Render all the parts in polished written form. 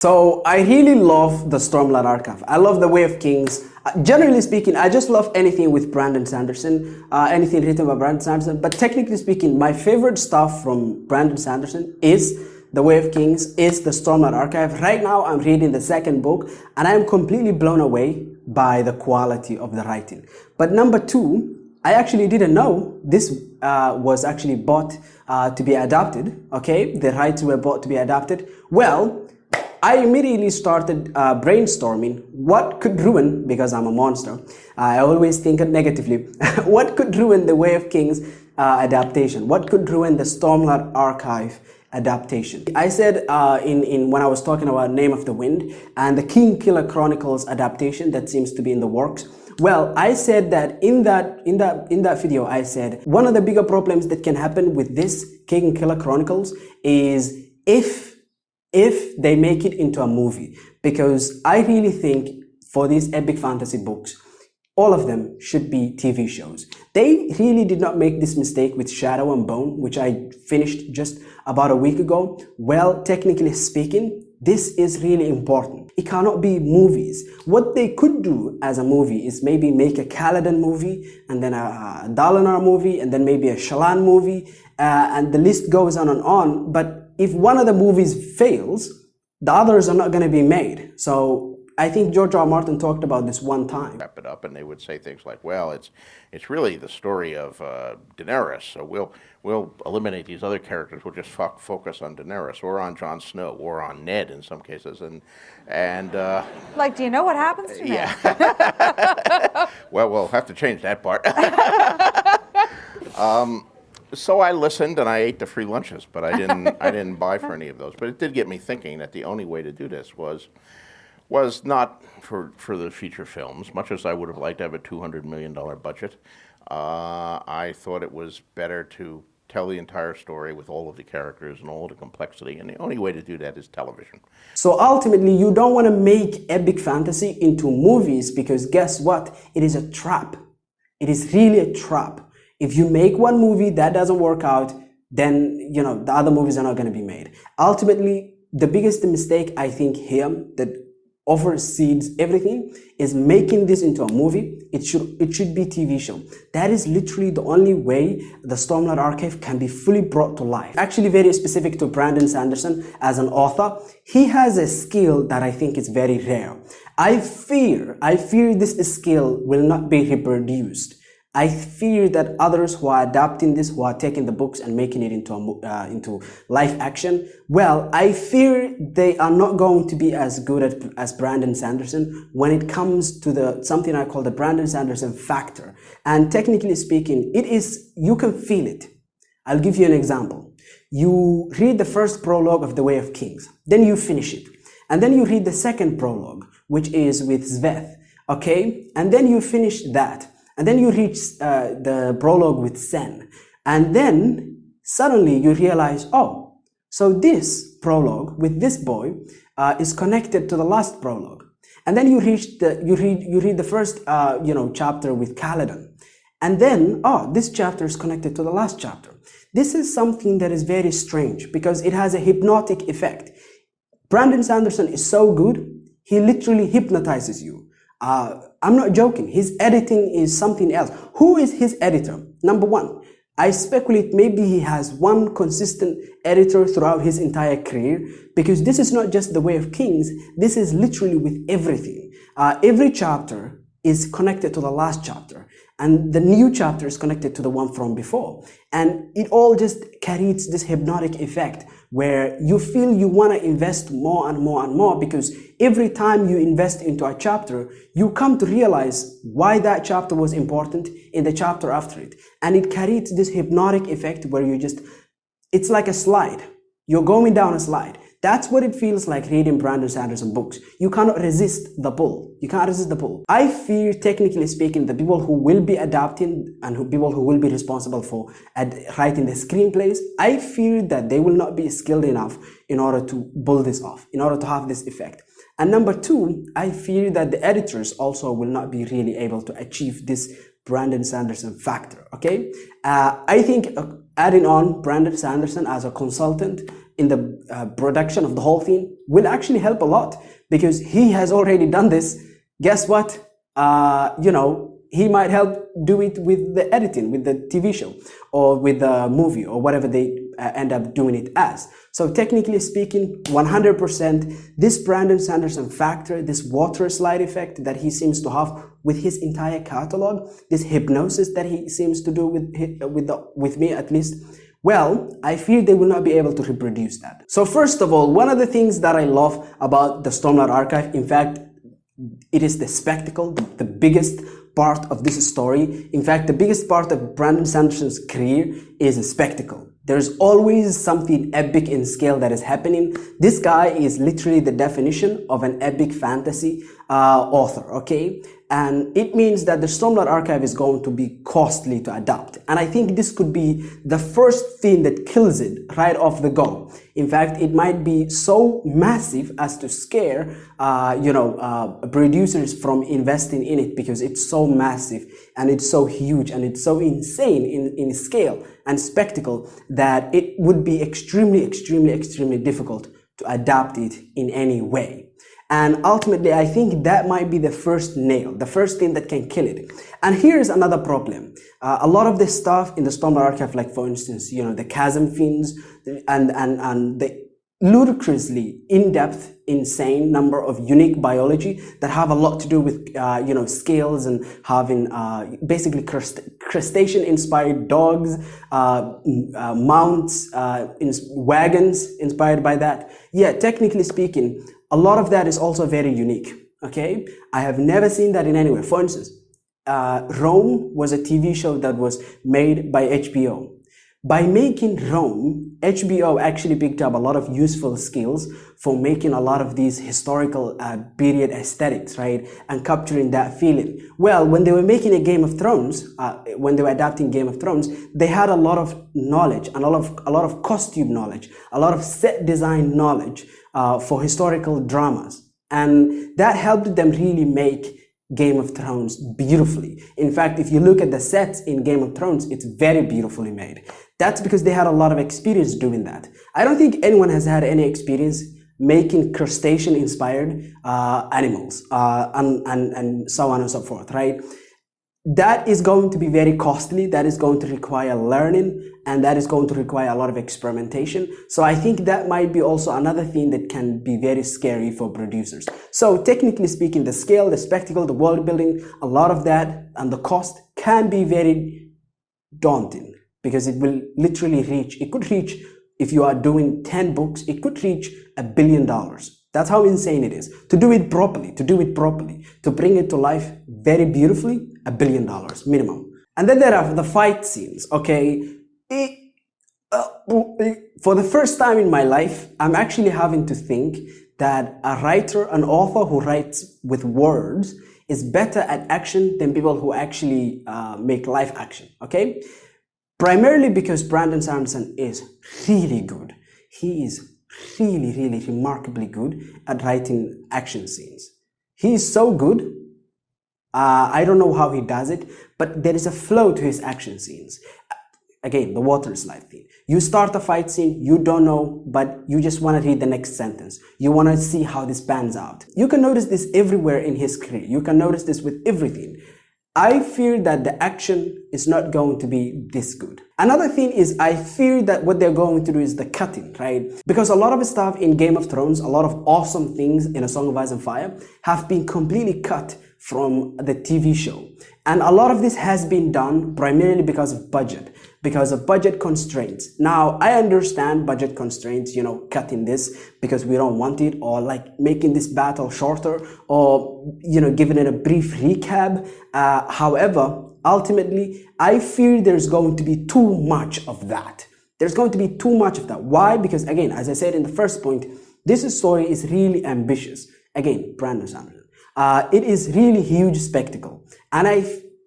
So I really love the Stormlight archive. I love the Way of Kings. Generally speaking, I just love anything with Brandon Sanderson, anything written by Brandon Sanderson. But technically speaking, my favorite stuff from Brandon Sanderson is the Way of Kings, is the Stormlight archive. Right now, I'm reading the second book, and I am completely blown away by the quality of the writing. But number two, I actually didn't know this was actually bought to be adapted. Okay, the rights were bought to be adapted. Well, I immediately started brainstorming what could ruin, because I'm a monster, I always think negatively, what could ruin the Way of Kings adaptation? What could ruin the Stormlight archive adaptation? I said when I was talking about Name of the Wind and the King Killer Chronicles adaptation that seems to be in the works. Well, I said that in that video, I said one of the bigger problems that can happen with this King Killer Chronicles is if they make it into a movie, because I really think for these epic fantasy books, all of them should be TV shows. They really did not make this mistake with Shadow and Bone, which I finished just about a week ago. Well, technically speaking, this is really important. It cannot be movies. What they could do as a movie is maybe make a Kaladin movie, and then a Dalinar movie, and then maybe a Shallan movie, and the list goes on and on. But if one of the movies fails, the others are not going to be made. So I think George R. R. Martin talked about this one time. Wrap it up, and they would say things like, "Well, it's really the story of Daenerys. So we'll eliminate these other characters. We'll just focus on Daenerys, or on Jon Snow, or on Ned in some cases." And like, do you know what happens to Ned? Yeah. Well, we'll have to change that part. So I listened and I ate the free lunches, but I didn't buy for any of those. But it did get me thinking that the only way to do this was not for the feature films, much as I would have liked to have a $200 million budget. I thought it was better to tell the entire story with all of the characters and all of the complexity, and the only way to do that is television. So ultimately, you don't want to make epic fantasy into movies, because guess what? It is a trap. It is really a trap. If you make one movie that doesn't work out, then the other movies are not going to be made. Ultimately, the biggest mistake I think here that oversees everything is making this into a movie. It should be TV show. That is literally the only way the Stormlight archive can be fully brought to life. Actually, very specific to Brandon Sanderson as an author, he has a skill that I think is very rare. I fear this skill will not be reproduced. I fear that others who are adapting this, who are taking the books and making it into live action, well, I fear they are not going to be as good as Brandon Sanderson when it comes to something I call the Brandon Sanderson factor. And technically speaking, you can feel it. I'll give you an example. You read the first prologue of The Way of Kings, then you finish it. And then you read the second prologue, which is with Sveth, okay? And then you finish that. And then you reach the prologue with Sen. And then suddenly you realize, oh, so this prologue with this boy is connected to the last prologue. And then you read the first chapter with Kaladin. And then, oh, this chapter is connected to the last chapter. This is something that is very strange because it has a hypnotic effect. Brandon Sanderson is so good, he literally hypnotizes you. I'm not joking. His editing is something else. Who is his editor? Number one, I speculate maybe he has one consistent editor throughout his entire career, because this is not just The Way of Kings. This is literally with everything. Every chapter is connected to the last chapter, and the new chapter is connected to the one from before. And it all just carries this hypnotic effect where you feel you want to invest more and more and more, because every time you invest into a chapter, you come to realize why that chapter was important in the chapter after it. And it carries this hypnotic effect where it's like a slide. You're going down a slide. That's what it feels like reading Brandon Sanderson books. You cannot resist the pull. You can't resist the pull. I fear, technically speaking, the people who will be adapting and people who will be responsible for writing the screenplays, I fear that they will not be skilled enough in order to pull this off, in order to have this effect. And number two, I fear that the editors also will not be really able to achieve this Brandon Sanderson factor, okay? I think adding on Brandon Sanderson as a consultant in the production of the whole thing will actually help a lot, because he has already done this. Guess what? You know, he might help do it with the editing, with the TV show or with the movie or whatever they end up doing it as. So technically speaking, 100%, this Brandon Sanderson factor, this water slide effect that he seems to have with his entire catalog, this hypnosis that he seems to do with me at least, well, I fear they will not be able to reproduce that. So first of all, one of the things that I love about the Stormlight archive, in fact, it is the spectacle, the biggest part of this story. In fact, the biggest part of Brandon Sanderson's career is a spectacle. There's always something epic in scale that is happening. This guy is literally the definition of an epic fantasy author, okay? And it means that the Stormlight archive is going to be costly to adapt. And I think this could be the first thing that kills it right off the go. In fact, it might be so massive as to scare, producers from investing in it, because it's so massive and it's so huge and it's so insane in scale and spectacle that it would be extremely, extremely, extremely difficult to adapt it in any way. And ultimately, I think that might be the first nail, the first thing that can kill it. And here's another problem. A lot of this stuff in the Stormlight archive, like for instance, you know, the chasm fiends and the ludicrously in-depth, insane number of unique biology that have a lot to do with, scales and having basically crustacean-inspired dogs, mounts, wagons inspired by that. Yeah, technically speaking, a lot of that is also very unique, okay? I have never seen that in anywhere. For instance, Rome was a TV show that was made by HBO. By making Rome, HBO actually picked up a lot of useful skills for making a lot of these historical period aesthetics, right? And capturing that feeling. Well, when they were making a Game of Thrones, when they were adapting Game of Thrones, they had a lot of knowledge, a lot of costume knowledge, a lot of set design knowledge for historical dramas. And that helped them really make Game of Thrones beautifully. In fact, if you look at the sets in Game of Thrones, it's very beautifully made. That's because they had a lot of experience doing that. I don't think anyone has had any experience making crustacean-inspired animals and so on and so forth, right? That is going to be very costly. That is going to require learning, and that is going to require a lot of experimentation. So I think that might be also another thing that can be very scary for producers. So technically speaking, the scale, the spectacle, the world building, a lot of that and the cost can be very daunting, because it will literally it could reach, if you are doing 10 books, it could reach $1 billion. That's how insane it is. To do it properly, to bring it to life very beautifully, $1 billion minimum. And then there are the fight scenes, okay? For the first time in my life, I'm actually having to think that a writer, an author who writes with words is better at action than people who actually make live action, okay? Primarily because Brandon Sanderson is really good. He is really, really remarkably good at writing action scenes. He is so good. I don't know how he does it, but there is a flow to his action scenes. Again, the water slide thing. You start a fight scene, you don't know, but you just want to read the next sentence. You want to see how this pans out. You can notice this everywhere in his career. You can notice this with everything. I fear that the action is not going to be this good. Another thing is I fear that what they're going to do is the cutting, right? Because a lot of stuff in Game of Thrones, a lot of awesome things in A Song of Ice and Fire have been completely cut from the TV show. And a lot of this has been done primarily because of budget constraints. Now, I understand budget constraints, you know, cutting this because we don't want it, or like making this battle shorter, or, you know, giving it a brief recap. However, ultimately, I fear there's going to be too much of that. There's going to be too much of that. Why? Because again, as I said in the first point, this story is really ambitious. Again, Brandon Sanderson. It is really huge spectacle. And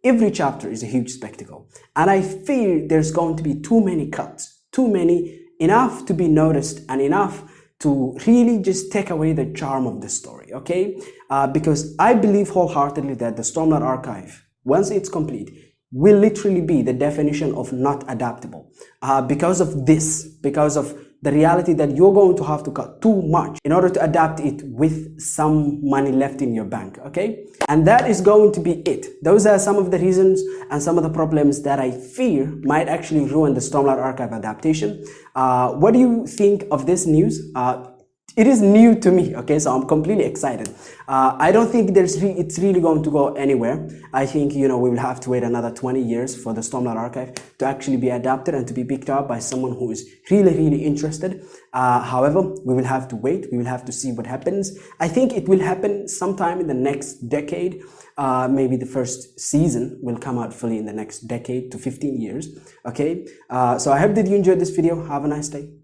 every chapter is a huge spectacle. And I fear there's going to be too many cuts, enough to be noticed and enough to really just take away the charm of the story, okay? Because I believe wholeheartedly that the Stormlight Archive, once it's complete, will literally be the definition of not adaptable. Because of this, because of the reality that you're going to have to cut too much in order to adapt it with some money left in your bank, okay? And that is going to be it. Those are some of the reasons and some of the problems that I fear might actually ruin the Stormlight Archive adaptation. What do you think of this news? It is new to me, okay, so I'm completely excited. I don't think it's really going to go anywhere. I think, you know, we will have to wait another 20 years for the Stormlight Archive to actually be adapted and to be picked up by someone who is really, really interested. However, we will have to wait. We will have to see what happens. I think it will happen sometime in the next decade. Maybe the first season will come out fully in the next decade to 15 years, okay? So I hope that you enjoyed this video. Have a nice day.